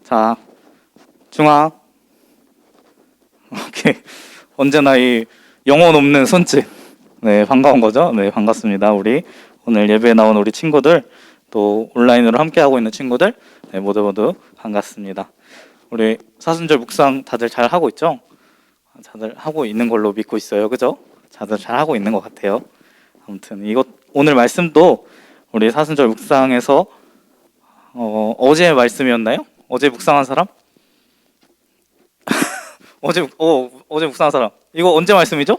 자, 중앙. 오케이. 언제나 이 영혼 없는 손짓. 네, 반가운 거죠? 네, 반갑습니다. 우리 오늘 예배에 나온 우리 친구들, 또 온라인으로 함께하고 있는 친구들, 네, 모두 반갑습니다. 우리 사순절 묵상 다들 잘 하고 있죠? 다들 하고 있는 걸로 믿고 있어요. 그죠? 다들 잘 하고 있는 것 같아요. 아무튼 오늘 말씀도 우리 사순절 묵상에서 어제 말씀이었나요? 어제 묵상한 사람? 어제 묵상한 사람. 이거 언제 말씀이죠?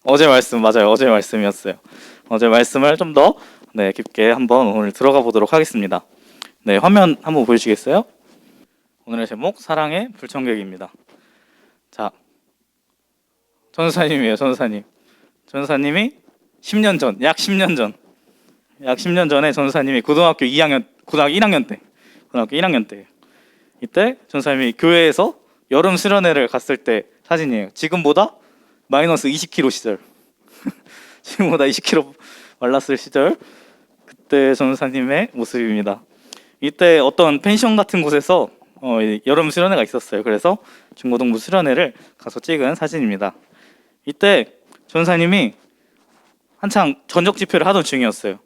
어제 말씀 맞아요. 어제 말씀이었어요. 어제 말씀을 좀 더 깊게 한번 오늘 들어가 보도록 하겠습니다. 네, 화면 한번 보여주시겠어요? 오늘의 제목 사랑의 불청객입니다. 자, 전사님이에요. 전사님이 10년 전, 약 10년 전에 전사님이 고등학교 1학년 때 이때 전사님이 교회에서 여름 수련회를 갔을 때 사진이에요. 지금보다 마이너스 20kg 시절 지금보다 20kg 말랐을 시절 그때 전사님의 모습입니다. 이때 어떤 펜션 같은 곳에서 여름 수련회가 있었어요. 그래서 중고등부 수련회를 가서 찍은 사진입니다. 이때 전사님이 한창 저녁 집회를 하던 중이었어요.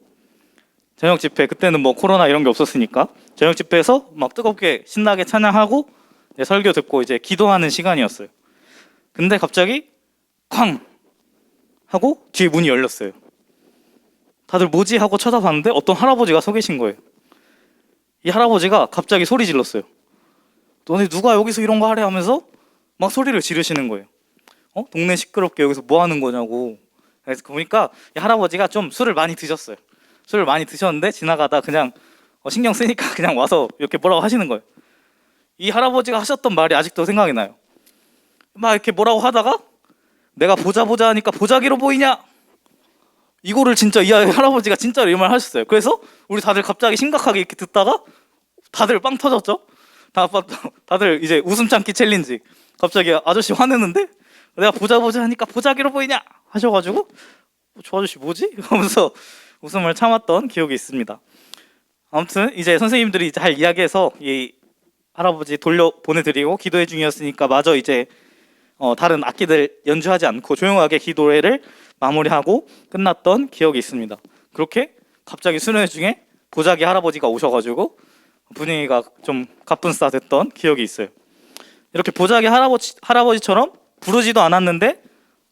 저녁 집회, 그때는 뭐 코로나 이런 게 없었으니까 저녁 집회에서 막 뜨겁게 신나게 찬양하고 설교 듣고 이제 기도하는 시간이었어요. 근데 갑자기 쾅 하고 뒤에 문이 열렸어요. 다들 뭐지 하고 쳐다봤는데 어떤 할아버지가 서 계신 거예요. 이 할아버지가 갑자기 소리 질렀어요. 너네 누가 여기서 이런 거 하래 하면서 막 소리를 지르시는 거예요. 동네 시끄럽게 여기서 뭐 하는 거냐고. 그래서 보니까 이 할아버지가 좀 술을 많이 드셨어요. 술을 많이 드셨는데 지나가다 그냥 신경 쓰니까 그냥 와서 이렇게 뭐라고 하시는 거예요. 이 할아버지가 하셨던 말이 아직도 생각이 나요. 막 이렇게 뭐라고 하다가 내가 보자 하니까 보자기로 보이냐? 이거를 진짜 이 할아버지가 진짜로 이 말 하셨어요. 그래서 우리 다들 갑자기 심각하게 이렇게 듣다가 다들 빵 터졌죠? 다들 이제 웃음 참기 챌린지. 갑자기 아저씨 화내는데 내가 보자 하니까 보자기로 보이냐? 하셔가지고 저 아저씨 뭐지? 하면서 웃음을 참았던 기억이 있습니다. 아무튼 이제 선생님들이 잘 이야기해서 이 할아버지 돌려 보내드리고 기도회 중이었으니까 마저 이제 다른 악기들 연주하지 않고 조용하게 기도회를 마무리하고 끝났던 기억이 있습니다. 그렇게 갑자기 수련회 중에 보자기 할아버지가 오셔가지고 분위기가 좀 가뿐싸 됐던 기억이 있어요. 이렇게 보자기 할아버지처럼 부르지도 않았는데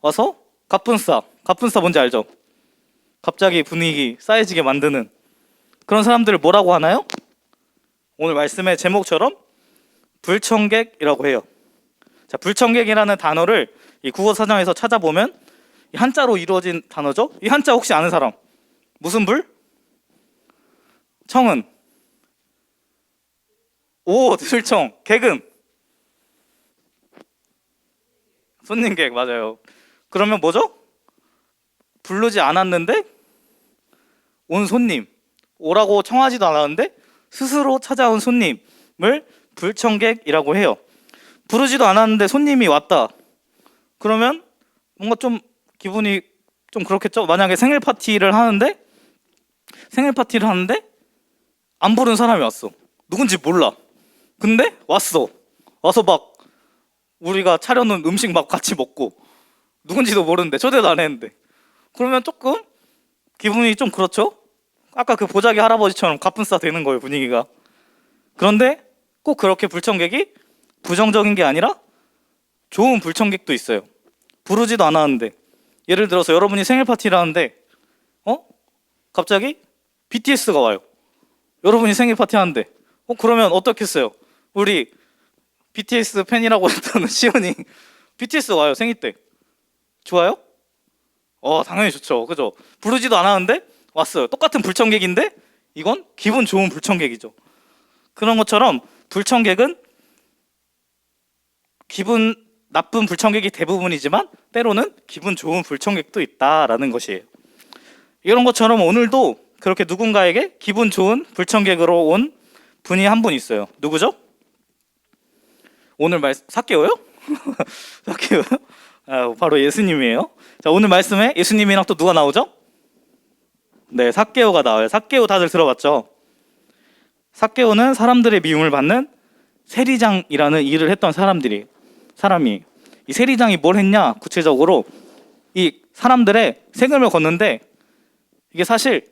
와서 가뿐싸 뭔지 알죠? 갑자기 분위기 싸해지게 만드는 그런 사람들을 뭐라고 하나요? 오늘 말씀의 제목처럼 불청객이라고 해요. 자, 불청객이라는 단어를 이 국어사전에서 찾아보면 이 한자로 이루어진 단어죠. 이 한자 혹시 아는 사람? 무슨 불? 청은? 오, 들청. 객은? 손님객, 맞아요. 그러면 뭐죠? 부르지 않았는데 온 손님. 오라고 청하지도 않았는데 스스로 찾아온 손님을 불청객이라고 해요. 부르지도 않았는데 손님이 왔다. 그러면 뭔가 좀 기분이 좀 그렇겠죠? 만약에 생일 파티를 하는데 안 부른 사람이 왔어. 누군지 몰라. 근데 왔어. 와서 막 우리가 차려놓은 음식 막 같이 먹고 누군지도 모르는데 초대도 안 했는데 그러면 조금 기분이 좀 그렇죠? 아까 그 보자기 할아버지처럼 가뿐싸 되는 거예요, 분위기가. 그런데 꼭 그렇게 불청객이 부정적인 게 아니라 좋은 불청객도 있어요. 부르지도 않았는데 예를 들어서 여러분이 생일 파티를 하는데 갑자기 BTS가 와요. 여러분이 생일 파티 하는데 그러면 어떻겠어요? 우리 BTS 팬이라고 했던 시온이 BTS 와요, 생일 때. 좋아요? 당연히 좋죠. 그죠? 부르지도 않았는데 왔어요. 똑같은 불청객인데 이건 기분 좋은 불청객이죠. 그런 것처럼 불청객은 기분 나쁜 불청객이 대부분이지만 때로는 기분 좋은 불청객도 있다라는 것이에요. 이런 것처럼 오늘도 그렇게 누군가에게 기분 좋은 불청객으로 온 분이 한 분 있어요. 누구죠? 오늘 삭개오요? 삭개오요? 바로 예수님이에요. 자, 오늘 말씀에 예수님이랑 또 누가 나오죠? 네, 삭개오가 나와요. 삭개오 다들 들어봤죠? 삭개오는 사람들의 미움을 받는 세리장이라는 일을 했던 사람이 이 세리장이 뭘 했냐? 구체적으로 이 사람들의 세금을 걷는데, 이게 사실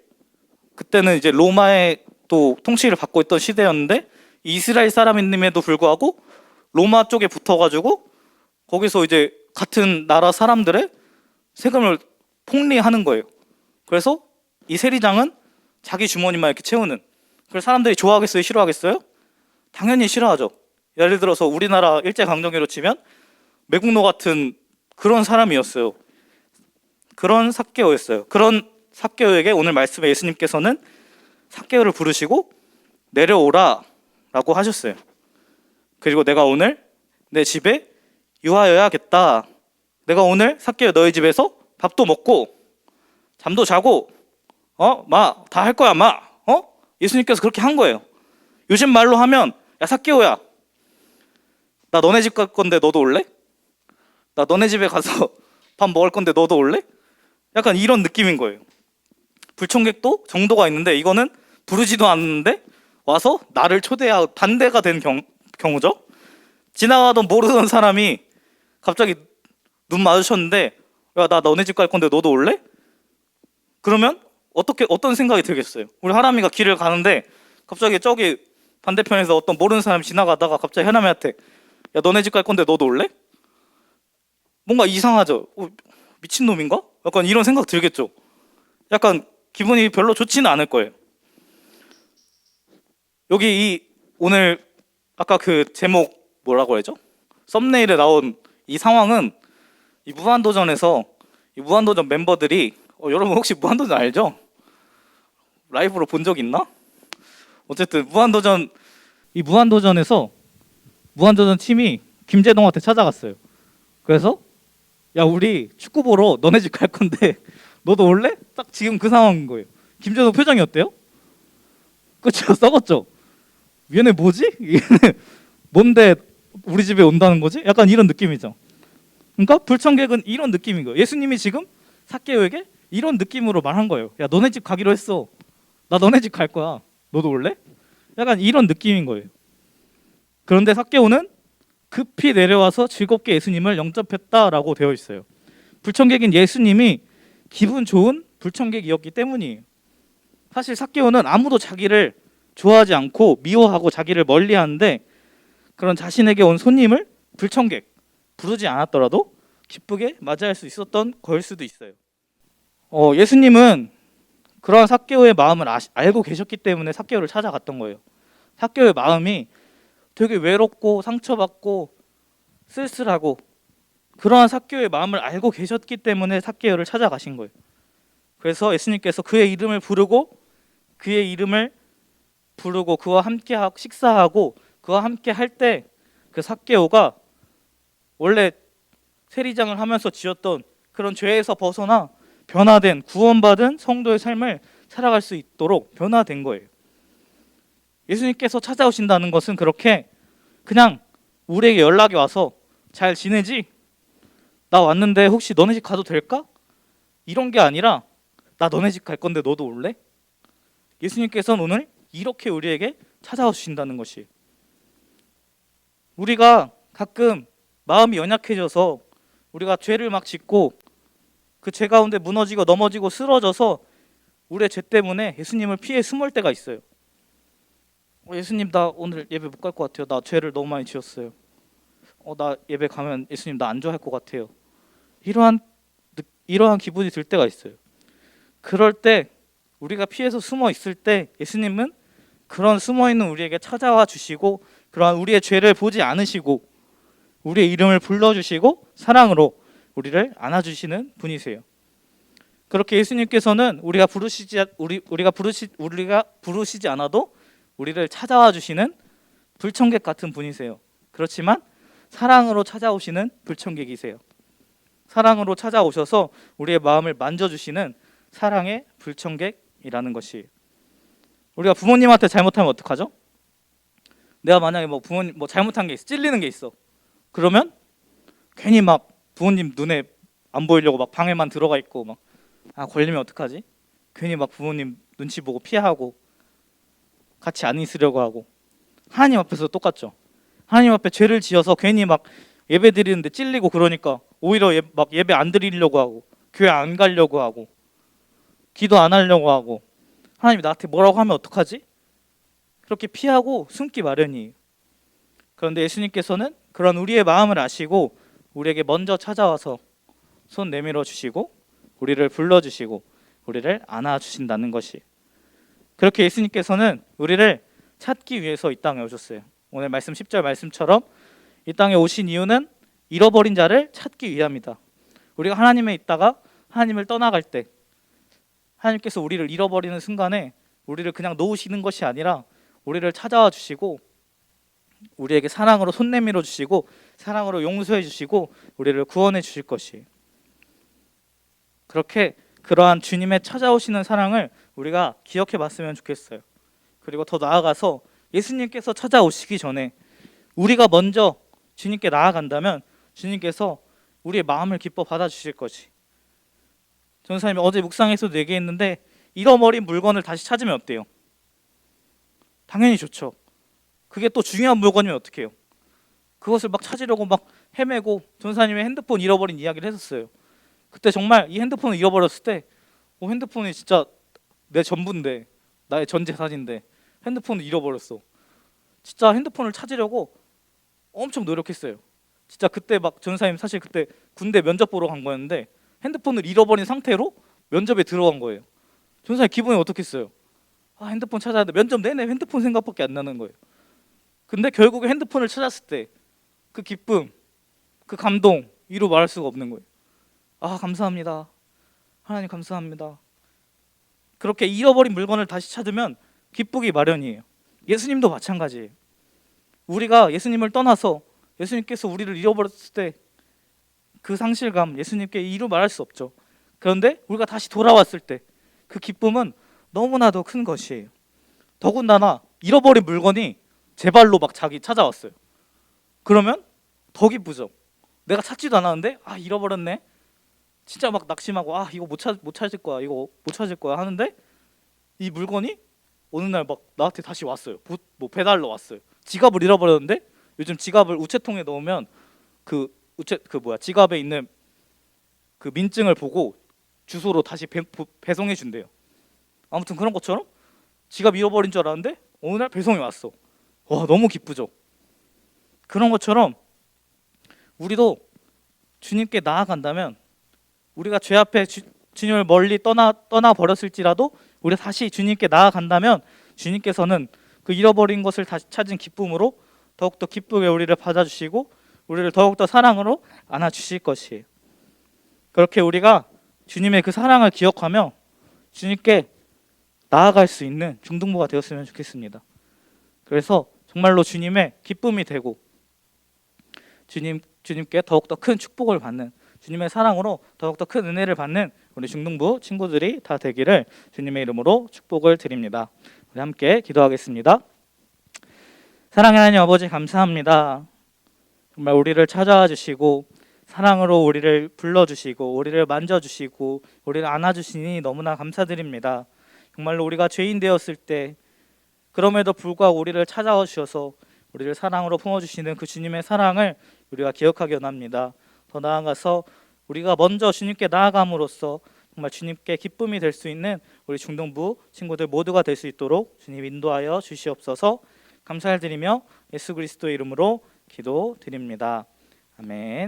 그때는 이제 로마의 또 통치를 받고 있던 시대였는데 이스라엘 사람임에도 불구하고 로마 쪽에 붙어가지고 거기서 이제 같은 나라 사람들의 세금을 폭리하는 거예요. 그래서 이 세리장은 자기 주머니만 이렇게 채우는. 그래서 사람들이 좋아하겠어요? 싫어하겠어요? 당연히 싫어하죠. 예를 들어서 우리나라 일제강점기로 치면 매국노 같은 그런 사람이었어요. 그런 삭개오였어요. 그런 삭개오에게 오늘 말씀에 예수님께서는 삭개오를 부르시고 내려오라 라고 하셨어요. 그리고 내가 오늘 내 집에 유하여야겠다. 내가 오늘 삭개오 너희 집에서 밥도 먹고 잠도 자고 다 할 거야 예수님께서 그렇게 한 거예요. 요즘 말로 하면 야 삭개오야, 나 너네 집 갈 건데 너도 올래? 나 너네 집에 가서 밥 먹을 건데 너도 올래? 약간 이런 느낌인 거예요. 불청객도 정도가 있는데 이거는 부르지도 않는데 와서 나를 초대하고 반대가 된 경우죠. 지나가던 모르던 사람이 갑자기 눈 마주쳤는데 야, 나 너네 집 갈 건데 너도 올래? 그러면 어떤 생각이 들겠어요? 우리 하람이가 길을 가는데 갑자기 저기 반대편에서 어떤 모르는 사람이 지나가다가 갑자기 하람이한테 야, 너네 집 갈 건데 너도 올래? 뭔가 이상하죠? 미친놈인가? 약간 이런 생각 들겠죠? 약간 기분이 별로 좋지는 않을 거예요. 여기 오늘 아까 그 제목 뭐라고 했죠? 썸네일에 나온 이 상황은 이 무한도전에서 이 무한도전 멤버들이 여러분 혹시 무한도전 알죠? 라이브로 본 적 있나? 어쨌든 무한도전에서 무한도전 팀이 김재동한테 찾아갔어요. 그래서 야, 우리 축구 보러 너네 집 갈 건데 너도 올래? 딱 지금 그 상황인 거예요. 김재동 표정이 어때요? 그쵸? 썩었죠? 얘네 뭐지? 얘네 뭔데 우리 집에 온다는 거지? 약간 이런 느낌이죠. 그러니까 불청객은 이런 느낌인 거예요. 예수님이 지금 삭개오에게 이런 느낌으로 말한 거예요. 야, 너네 집 가기로 했어. 나 너네 집 갈 거야. 너도 올래? 약간 이런 느낌인 거예요. 그런데 삭개오는 급히 내려와서 즐겁게 예수님을 영접했다라고 되어 있어요. 불청객인 예수님이 기분 좋은 불청객이었기 때문이에요. 사실 삭개오는 아무도 자기를 좋아하지 않고 미워하고 자기를 멀리하는데 그런 자신에게 온 손님을 불청객, 부르지 않았더라도 기쁘게 맞이할 수 있었던 거일 수도 있어요. 예수님은 그러한 삭개오의 마음을 알고 계셨기 때문에 삭개오를 찾아갔던 거예요. 삭개오의 마음이 되게 외롭고 상처받고 쓸쓸하고 그러한 삭개오의 마음을 알고 계셨기 때문에 삭개오를 찾아가신 거예요. 그래서 예수님께서 그의 이름을 부르고 그와 함께 식사하고 그와 함께 할 때 그 삭개오가 원래 세리장을 하면서 지었던 그런 죄에서 벗어나 변화된 구원받은 성도의 삶을 살아갈 수 있도록 변화된 거예요. 예수님께서 찾아오신다는 것은 그렇게 그냥 우리에게 연락이 와서 잘 지내지? 나 왔는데 혹시 너네 집 가도 될까? 이런 게 아니라 나 너네 집 갈 건데 너도 올래? 예수님께서는 오늘 이렇게 우리에게 찾아와 주신다는 것이, 우리가 가끔 마음이 연약해져서 우리가 죄를 막 짓고 그 죄 가운데 무너지고 넘어지고 쓰러져서 우리의 죄 때문에 예수님을 피해 숨을 때가 있어요. 예수님, 나 오늘 예배 못 갈 것 같아요. 나 죄를 너무 많이 지었어요. 나 예배 가면 예수님 나 안 좋아할 것 같아요. 이러한 기분이 들 때가 있어요. 그럴 때 우리가 피해서 숨어 있을 때 예수님은 그런 숨어 있는 우리에게 찾아와 주시고 그러한 우리의 죄를 보지 않으시고 우리의 이름을 불러주시고 사랑으로 우리를 안아주시는 분이세요. 그렇게 예수님께서는 우리가 부르시지 않아도 우리를 찾아와 주시는 불청객 같은 분이세요. 그렇지만 사랑으로 찾아오시는 불청객이세요. 사랑으로 찾아오셔서 우리의 마음을 만져주시는 사랑의 불청객이라는 것이, 우리가 부모님한테 잘못하면 어떡하죠? 내가 만약에 부모님 잘못한 게 있어, 찔리는 게 있어. 그러면 괜히 막 부모님 눈에 안 보이려고 막 방에만 들어가 있고 걸리면 어떡하지? 괜히 막 부모님 눈치 보고 피하고 같이 안 있으려고 하고. 하나님 앞에서 똑같죠. 하나님 앞에 죄를 지어서 괜히 막 예배 드리는데 찔리고 그러니까 오히려 막 예배 안 드리려고 하고 교회 안 가려고 하고 기도 안 하려고 하고 하나님이 나한테 뭐라고 하면 어떡하지? 그렇게 피하고 숨기 마련이에요. 그런데 예수님께서는 그런 우리의 마음을 아시고 우리에게 먼저 찾아와서 손 내밀어 주시고 우리를 불러주시고 우리를 안아주신다는 것이, 그렇게 예수님께서는 우리를 찾기 위해서 이 땅에 오셨어요. 오늘 말씀 10절 말씀처럼 이 땅에 오신 이유는 잃어버린 자를 찾기 위함이다. 우리가 하나님에 있다가 하나님을 떠나갈 때 하나님께서 우리를 잃어버리는 순간에 우리를 그냥 놓으시는 것이 아니라 우리를 찾아와 주시고 우리에게 사랑으로 손 내밀어 주시고 사랑으로 용서해 주시고 우리를 구원해 주실 것이에요. 그렇게 그러한 주님의 찾아오시는 사랑을 우리가 기억해 봤으면 좋겠어요. 그리고 더 나아가서 예수님께서 찾아오시기 전에 우리가 먼저 주님께 나아간다면 주님께서 우리의 마음을 기뻐 받아주실 것이. 전사님이 어제 묵상에서도 얘기했는데 잃어버린 물건을 다시 찾으면 어때요? 당연히 좋죠. 그게 또 중요한 물건이면 어떡해요? 그것을 막 찾으려고 막 헤매고, 전사님의 핸드폰 잃어버린 이야기를 했었어요. 그때 정말 이 핸드폰을 잃어버렸을 때 핸드폰이 진짜 내 전부인데, 나의 전 재산인데 핸드폰을 잃어버렸어. 진짜 핸드폰을 찾으려고 엄청 노력했어요. 진짜 그때 막 전사님 사실 그때 군대 면접 보러 간 거였는데 핸드폰을 잃어버린 상태로 면접에 들어간 거예요. 전사님 기분이 어떻겠어요? 핸드폰 찾아야 돼. 면접 내내 핸드폰 생각밖에 안 나는 거예요. 근데 결국에 핸드폰을 찾았을 때 그 기쁨, 그 감동 이루 말할 수가 없는 거예요. 감사합니다. 하나님 감사합니다. 그렇게 잃어버린 물건을 다시 찾으면 기쁘기 마련이에요. 예수님도 마찬가지예요. 우리가 예수님을 떠나서 예수님께서 우리를 잃어버렸을 때 그 상실감 예수님께 이루 말할 수 없죠. 그런데 우리가 다시 돌아왔을 때 그 기쁨은 너무나도 큰 것이에요. 더군다나 잃어버린 물건이 제 발로 막 자기 찾아왔어요. 그러면 더 기쁘죠. 내가 찾지도 않았는데 잃어버렸네. 진짜 막 낙심하고 이거 못 찾을 거야. 이거 못 찾을 거야 하는데 이 물건이 어느 날 막 나한테 다시 왔어요. 배달로 왔어요. 지갑을 잃어버렸는데 요즘 지갑을 우체통에 넣으면 지갑에 있는 그 민증을 보고 주소로 다시 배송해 준대요. 아무튼 그런 것처럼 지갑 잃어버린 줄 알았는데 어느 날 배송이 왔어. 너무 기쁘죠. 그런 것처럼 우리도 주님께 나아간다면 우리가 죄 앞에 주님을 멀리 떠나 버렸을지라도 우리가 다시 주님께 나아간다면 주님께서는 그 잃어버린 것을 다시 찾은 기쁨으로 더욱더 기쁘게 우리를 받아주시고 우리를 더욱더 사랑으로 안아주실 것이에요. 그렇게 우리가 주님의 그 사랑을 기억하며 주님께 나아갈 수 있는 중등부가 되었으면 좋겠습니다. 그래서 정말로 주님의 기쁨이 되고 주님께 더욱더 큰 축복을 받는, 주님의 사랑으로 더욱더 큰 은혜를 받는 우리 중등부 친구들이 다 되기를 주님의 이름으로 축복을 드립니다. 우리 함께 기도하겠습니다. 사랑의 하나님 아버지 감사합니다. 정말 우리를 찾아와 주시고 사랑으로 우리를 불러주시고 우리를 만져주시고 우리를 안아주시니 너무나 감사드립니다. 정말로 우리가 죄인 되었을 때 그럼에도 불구하고 우리를 찾아와 주셔서 우리를 사랑으로 품어주시는 그 주님의 사랑을 우리가 기억하기 원합니다. 더 나아가서 우리가 먼저 주님께 나아감으로써 정말 주님께 기쁨이 될 수 있는 우리 중등부 친구들 모두가 될 수 있도록 주님 인도하여 주시옵소서. 감사를 드리며 예수 그리스도의 이름으로 기도드립니다. 아멘.